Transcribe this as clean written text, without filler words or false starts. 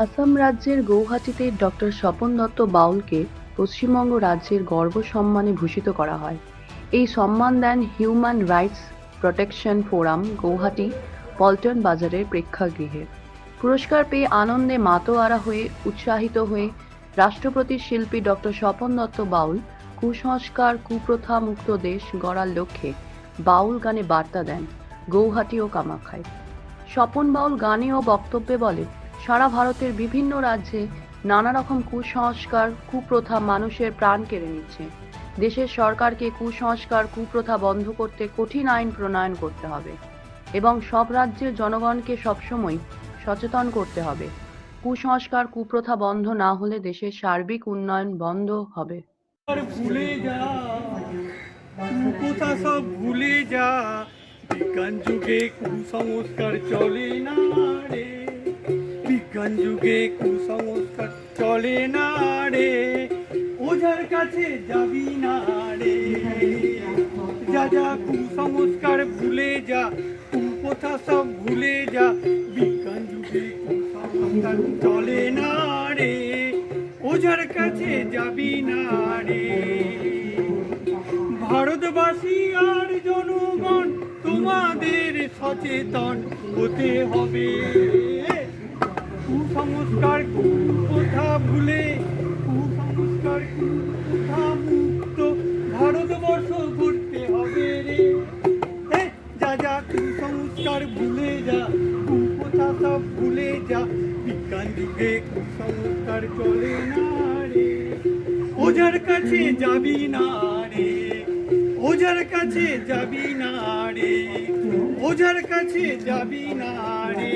আসাম রাজ্যের গৌহাটিতে ডক্টর স্বপন দত্ত বাউলকে পশ্চিমবঙ্গ রাজ্যের গর্ব সম্মানে ভূষিত করা হয়। এই সম্মান দেন human rights protection forum Guwahati Paltan বাজারের প্রেক্ষাগৃহে। পুরস্কার পেয়ে আনন্দে মাতোয়ারা হয়ে উৎসাহিত হয়ে রাষ্ট্রপতির শিল্পী ডক্টর স্বপন দত্ত বাউল কুসংস্কার কুপ্রথা মুক্ত দেশ গড়ার লক্ষ্যে বাউল গানে বার্তা দেন গৌহাটি ও কামাখ্যায়। স্বপন বাউল গানে ও বক্তব্যে বলেন, সারা ভারতের বিভিন্ন রাজ্যে নানা রকম কুসংস্কার কুপ্রথা মানুষের প্রাণ কেড়ে নিচ্ছে। দেশের সরকারকে কুসংস্কার কুপ্রথা বন্ধ করতে কঠিন আইন প্রণয়ন করতে হবে এবং সব রাজ্যের জনগণকে সবসময় সচেতন করতে হবে। কুসংস্কার কুপ্রথা বন্ধ না হলে দেশের সার্বিক উন্নয়ন বন্ধ হবে। ভুলে যা কুকথা সব ভুলে যা, বিজ্ঞান যুগে কুসংস্কার চলে না রে, বিজ্ঞান যুগে কুসংস্কার চলে না রে, ওঝার কাছে যাবি না রে, যা যা কুসংস্কার ভুলে যা, কুকথা সব ভুলে যা, বিজ্ঞান যুগে কুসংস্কার চলে না রে, ওঝার কাছে যাবি না রে। ভারতবাসী আর জনগণ তোমাদের সচেতন হতে হবে, কুসংস্কার কুপ্রথা ভুলে কুসংস্কার কুপ্রথা মুক্ত ভারতবর্ষ গড়তে হবে রে। যা যা কুসংস্কার ভুলে যা, কুপ্রথা সব ভুলে যা, বিজ্ঞান যুগে কুসংস্কার চলে না রে, ওঝার কাছে যাবি না রে, ওঝার কাছে যাবি না রে, ওঝার কাছে যাবি না রে।